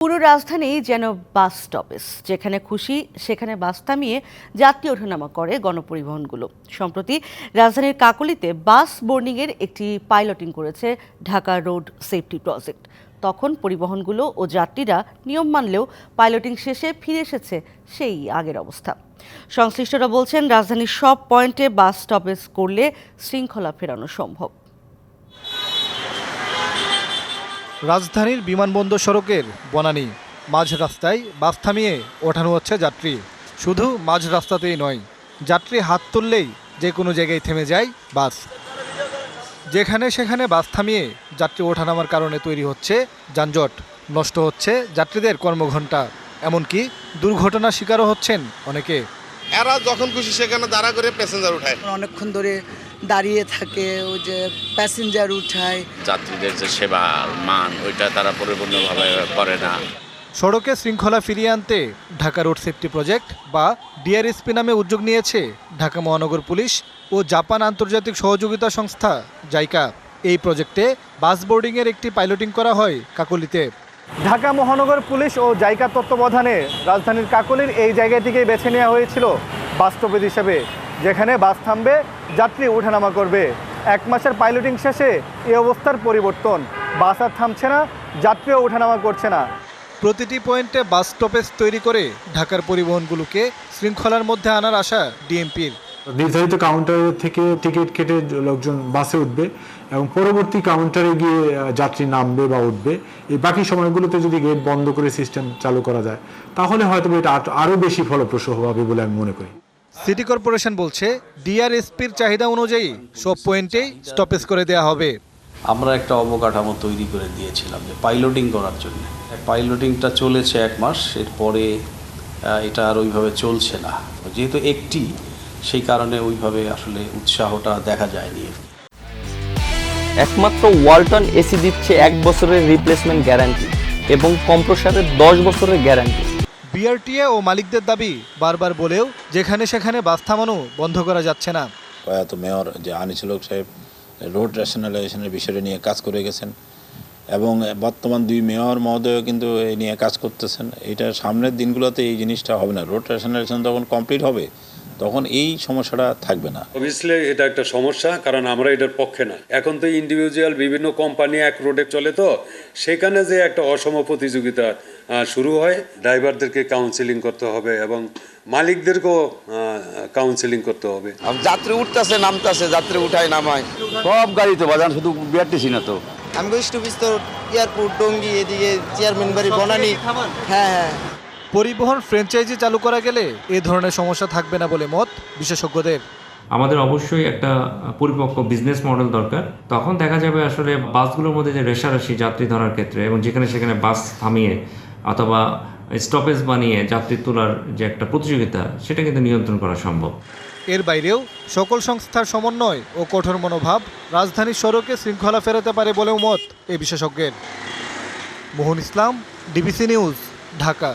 পুরো রাজধানী যেন বাস স্টপেজ, যেখানে খুশি সেখানে বাস থামিয়ে যাত্রী ওঠানামা করে গণপরিবহনগুলো। সম্প্রতি রাজধানীর কাকলীতে বাস বোর্ডিংয়ের একটি পাইলটিং করেছে ঢাকা রোড সেফটি প্রজেক্ট। তখন পরিবহনগুলো ও যাত্রীরা নিয়ম মানলেও পাইলটিং শেষে ফিরে এসেছে সেই আগের অবস্থা। সংশ্লিষ্টরা বলছেন, রাজধানীর সব পয়েন্টে বাস স্টপেজ করলে শৃঙ্খলা ফেরানো সম্ভব। রাজধানীর বিমানবন্দর সড়কের বনানী মাঝ রাস্তায় বাস থামিয়ে ওঠানো হচ্ছে যাত্রী। শুধু মাঝ রাস্তাতেই নয়, যাত্রী হাত তুললেই যে কোনো জায়গায় থেমে যায় বাস। যেখানে সেখানে বাস থামিয়ে যাত্রী ওঠানামার কারণে তৈরি হচ্ছে যানজট, নষ্ট হচ্ছে যাত্রীদের কর্মঘণ্টা, এমনকি দুর্ঘটনার শিকারও হচ্ছেন অনেকে। এরা যখন খুশি সেখানে দাঁড়া করে প্যাসেঞ্জার উঠায়, অনেকক্ষণ ধরে দাঁড়িয়ে থাকে, ওই যে প্যাসেঞ্জার উঠায়। যাত্রীদের যে সেবার মান ওইটা তারা পরিপূর্ণভাবে করে না। সড়কে শৃঙ্খলা ফিরিয়ে আনতে ঢাকা রোড সেফটি প্রজেক্ট বা ডিআরএসপি নামে উদ্যোগ নিয়েছে ঢাকা মহানগর পুলিশ ও জাপান আন্তর্জাতিক সহযোগিতা সংস্থা জাইকা। এই প্রজেক্টে বাস বোর্ডিংয়ের একটি পাইলটিং করা হয় কাকলীতে। ঢাকা মহানগর পুলিশ ও জাইকা তত্ত্বাবধানে রাজধানীর কাকলীর এই জায়গাটিকে বেছে নেওয়া হয়েছিল বাস স্টপেজ হিসেবে, যেখানে বাস থামবে, যাত্রী ওঠানামা করবে। 1 মাসের পাইলটিং শেষে এই অবস্থার পরিবর্তন, বাস আর থামছে না, যাত্রীও ওঠানামা করছে না। প্রতিটি পয়েন্টে বাস স্টপেজ তৈরি করে ঢাকার পরিবহনগুলোকে শৃঙ্খলার মধ্যে আনার আশা ডিএমপির। নির্ধারিত কাউন্টার থেকে টিকিট কেটে লোকজন বাসে উঠবে এবং পরবর্তী কাউন্টারে গিয়ে যাত্রী নামবে বা উঠবে। এই বাকি সময়গুলোতে যদি গেট বন্ধ করে সিস্টেম চালু করা যায়, তাহলে হয়তো এটা আরও বেশি ফলপ্রসূ হবে বলে আমি মনে করি। সিটি কর্পোরেশন বলছে, ডিআরএসপির চাহিদা অনুযায়ী সব পয়েন্টেই স্টপেজ করে দেওয়া হবে। আমরা একটা অবকাঠামো তৈরি করে দিয়েছিলাম যে পাইলটিং করার জন্য। পাইলটিংটা চলেছে 1 মাস, এরপরে এটা আর ওইভাবে চলছে না, যেহেতু একটি, সেই কারণে ওইভাবে আসলে উৎসাহটা দেখা যায়নি। একমাত্র ওয়ালটন এসি দিচ্ছে 1 বছরের রিপ্লেসমেন্ট গ্যারান্টি এবং কম্প্রেসারের 10 বছরের গ্যারান্টি। বিআরটিএ ও মালিকদের দাবি বারবার বলেও যেখানে সেখানে বাস থামানো বন্ধ করা যাচ্ছে না। প্রয়াত মেয়র যে আনিসুল হক সাহেব রোড রেশনালাইজেশনের বিষয়টা নিয়ে কাজ করে গেছেন এবং বর্তমান 2 মেয়র মহোদয়ও কিন্তু এই নিয়ে কাজ করতেছেন। এটা সামনের দিনগুলোতে এই জিনিসটা হবে না। রোড রেশনালাইজেশন যখন কমপ্লিট হবে তখন এই সমস্যাটা থাকবে না। অবভিয়াসলি এটা একটা সমস্যা, কারণ আমরা এটার পক্ষে না। এখন তো ইন্ডিভিজুয়াল বিভিন্ন কোম্পানি এক রোডে চলে, তো সেখানে যে একটা অসম প্রতিযোগিতা শুরু হয়, ড্রাইভারদেরকে কাউন্সিলিং করতে হবে এবং মালিকদেরকেও কাউন্সিলিং করতে হবে। যাত্রী উঠতেছে নামতেছে, যাত্রী উঠায় নামায়, সব গাড়ি তো বাজান, শুধু বিআরটিসি না তো। আমি স্টপেজ তো এয়ারপোর্ট, টঙ্গী, এদিকে চেয়ারম্যান বাড়ি, বনানী। হ্যাঁ, পরিবহন ফ্র্যাঞ্চাইজি চালু করা গেলে এ ধরনের সমস্যা থাকবে না বলে মত বিশেষজ্ঞদের। আমাদের অবশ্যই একটা পরিপক্ক বিজনেস মডেল দরকার। তখন দেখা যাবে আসলে বাসগুলোর মধ্যে যে রেষারেষি যাত্রী ধরার ক্ষেত্রে এবং যেখানে সেখানে বাস থামিয়ে অথবা স্টপেজ বানিয়ে যাত্রী তোলার যে একটা প্রতিযোগিতা, সেটা কিন্তু নিয়ন্ত্রণ করা সম্ভব। এর বাইরেও সকল সংস্থার সমন্বয় ও কঠোর মনোভাব রাজধানীর সড়কে শৃঙ্খলা ফেরাতে পারে বলেও মত এই বিশেষজ্ঞের। মোহন ইসলাম, ডিবিসি নিউজ, ঢাকা।